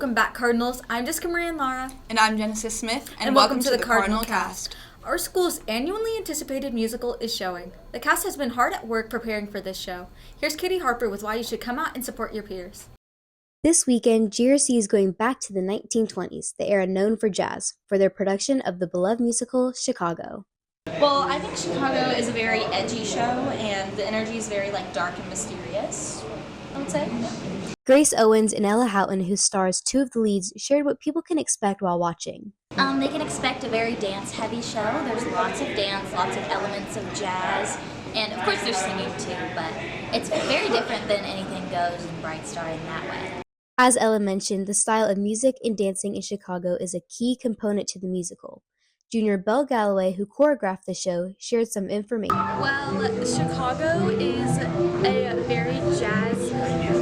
Welcome back, Cardinals. I'm Jessica Marie and Lara. And I'm Genesis Smith. And welcome to the Cardinal Cast. Our school's annually anticipated musical is showing. The cast has been hard at work preparing for this show. Here's Katie Harper with why you should come out and support your peers. This weekend, GRC is going back to the 1920s, the era known for jazz, for their production of the beloved musical Chicago. Well, I think Chicago is a very edgy show, and the energy is very dark and mysterious, I would say. Yeah. Grace Owens and Ella Houghton, who stars two of the leads, shared what people can expect while watching. They can expect a very dance-heavy show. There's lots of dance, lots of elements of jazz, and of course there's singing too, but it's very different than Anything Goes and Bright Star in that way. As Ella mentioned, the style of music and dancing in Chicago is a key component to the musical. Junior Belle Galloway, who choreographed the show, shared some information. Well, Chicago is a very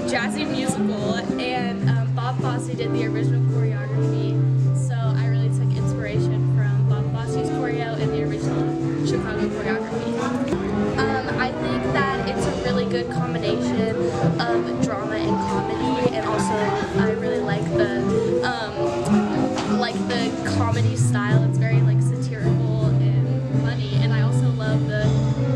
jazzy musical, and Bob Fosse did the original choreography, so I really took inspiration from Bob Fosse's choreo and the original Chicago choreography. I think that it's a really good combination of drama and comedy, and also I really like the comedy style. It's very satirical and funny, and I also love the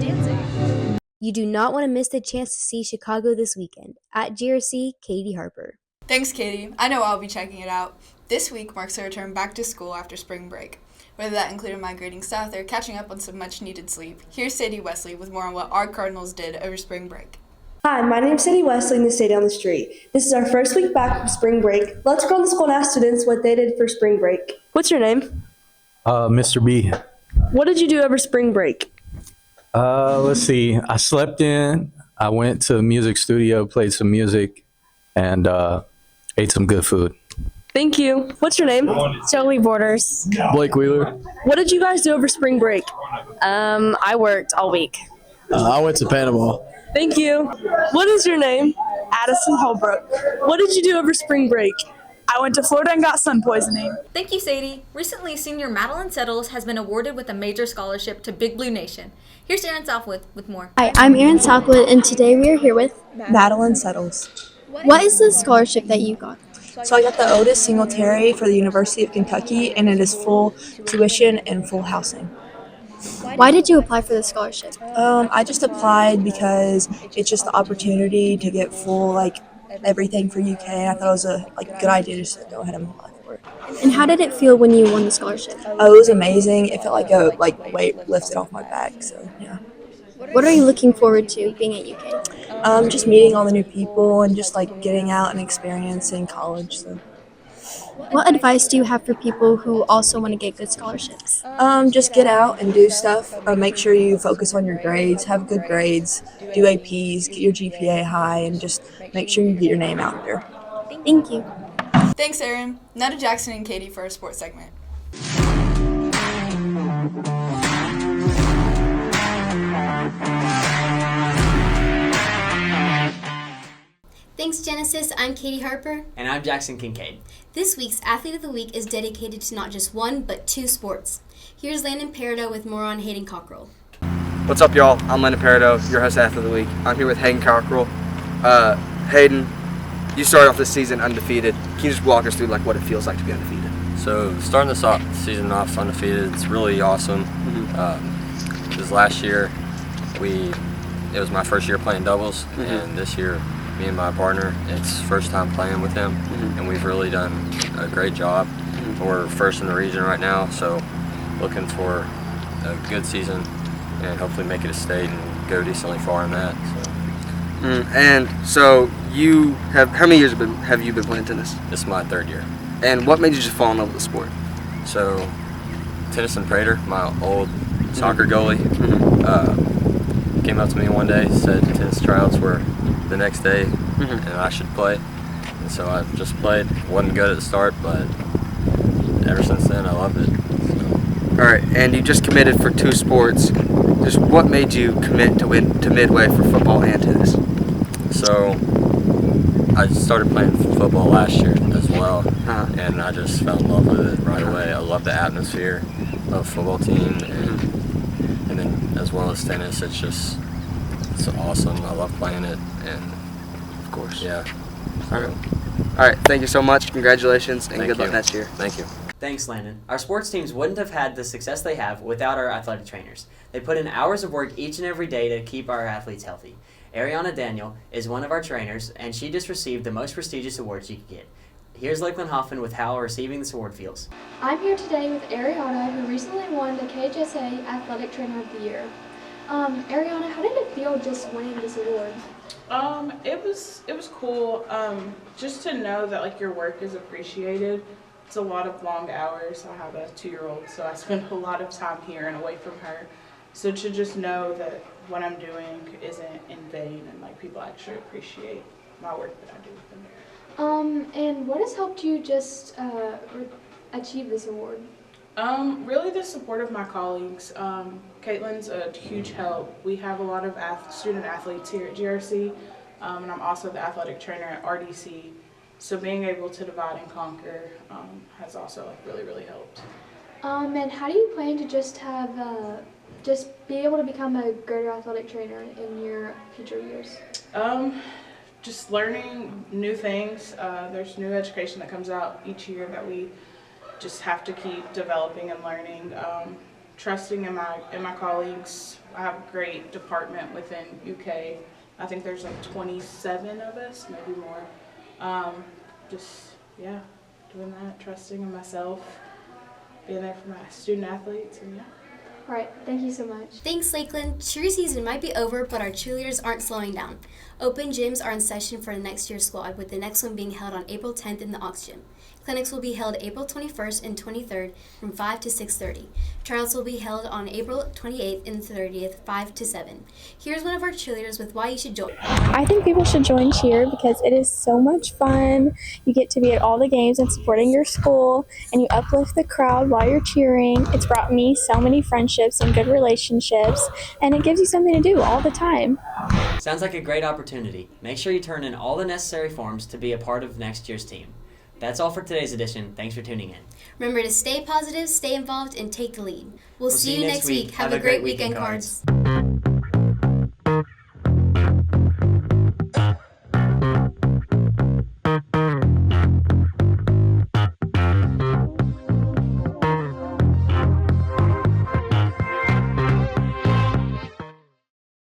dancing. You do not want to miss the chance to see Chicago this weekend. At GRC, Katie Harper. Thanks, Katie. I know I'll be checking it out. This week marks a return back to school after spring break. Whether that included migrating south or catching up on some much-needed sleep, here's Sadie Wesley with more on what our Cardinals did over spring break. Hi, my name is Sadie Wesley and this stay down the street. This is our first week back from spring break. Let's go on the school and ask students what they did for spring break. What's your name? Mr. B. What did you do over spring break? Let's see. I slept in. I went to the music studio, played some music, and ate some good food. Thank you. What's your name? Jolie Borders. Blake Wheeler. What did you guys do over spring break? I worked all week. I went to Panama. Thank you. What is your name? Addison Holbrook. What did you do over spring break? I went to Florida and got sun poisoning. Thank you, Sadie. Recently, senior Madeline Settles has been awarded with a major scholarship to Big Blue Nation. Here's Erin Southwood with more. Hi, I'm Erin Southwood, and today we are here with Madeline Settles. What is the scholarship that you got? So I got the Otis Singletary for the University of Kentucky, and it is full tuition and full housing. Why did you apply for the scholarship? I just applied because it's just the opportunity to get full everything for UK, and I thought it was a good idea just to go ahead and apply for it. And how did it feel when you won the scholarship? Oh, it was amazing. It felt like a weight lifted off my back. So yeah. What are you looking forward to being at UK? Just meeting all the new people and just getting out and experiencing college. So. What advice do you have for people who also want to get good scholarships? Just get out and do stuff. Make sure you focus on your grades, have good grades, do APs, get your GPA high, and just make sure you get your name out there. Thank you. Thanks, Erin. Now to Jackson and Katie for our sports segment. Thanks, Genesis. I'm Katie Harper. And I'm Jackson Kincaid. This week's Athlete of the Week is dedicated to not just one, but two sports. Here's Landon Peridot with more on Hayden Cockrell. What's up, y'all? I'm Landon Peridot, your host Athlete of the Week. I'm here with Hayden Cockrell. Hayden, you started off this season undefeated. Can you just walk us through what it feels like to be undefeated? So starting this season off undefeated, it's really awesome. Because last year, it was my first year playing doubles, and this year, me and my partner, it's first time playing with him, and we've really done a great job. We're first in the region right now, so looking for a good season and hopefully make it a state and go decently far in that. So. And so how many years have you been playing tennis? This is my third year. And what made you just fall in love with the sport? So Tennyson Prater, my old soccer goalie, came up to me one day, said tennis tryouts were the next day, and I should play. And so I just played. Wasn't good at the start, but ever since then I loved it. So. All right, and you just committed for two sports. Just what made you commit to Midway for football and tennis? So I started playing football last year as well, and I just fell in love with it right away. I love the atmosphere of football team, and then as well as tennis, it's awesome. I love playing it, and of course, yeah. All right. All right, thank you so much. Congratulations, and Thank good luck you. next year. Thank you. Thanks, Landon. Our sports teams wouldn't have had the success they have without our athletic trainers. They put in hours of work each and every day to keep our athletes healthy. Ariana Daniel is one of our trainers, and she just received the most prestigious award she could get. Here's Lakeland Hoffman with how receiving this award feels. I'm here today with Ariana, who recently won the KHSA Athletic Trainer of the Year. Ariana, how did it feel just winning this award? It was cool. Just to know that like your work is appreciated. It's a lot of long hours. I have a 2-year-old, so I spend a lot of time here and away from her. So to just know that what I'm doing isn't in vain and like people actually appreciate my work that I do with them. And what has helped you just achieve this award? Really the support of my colleagues. Caitlin's a huge help. We have a lot of student athletes here at GRC, and I'm also the athletic trainer at RDC. So being able to divide and conquer has also like really helped. And how do you plan to just have just be able to become a greater athletic trainer in your future years? Just learning new things. There's new education that comes out each year that we just have to keep developing and learning. Trusting in my colleagues. I have a great department within UK. I think there's like 27 of us, maybe more. Doing that, trusting in myself, being there for my student athletes, and yeah. All right, thank you so much. Thanks, Lakeland. Cheer season might be over, but our cheerleaders aren't slowing down. Open gyms are in session for the next year's squad, with the next one being held on April 10th in the Aux Gym. Clinics will be held April 21st and 23rd from 5 to 6:30. Trials will be held on April 28th and 30th, 5 to 7. Here's one of our cheerleaders with why you should join. I think people should join cheer because it is so much fun. You get to be at all the games and supporting your school, and you uplift the crowd while you're cheering. It's brought me so many friendships and good relationships, and it gives you something to do all the time. Sounds like a great opportunity. Make sure you turn in all the necessary forms to be a part of next year's team. That's all for today's edition. Thanks for tuning in. Remember to stay positive, stay involved, and take the lead. We'll see you next week. Have a great weekend, Cards.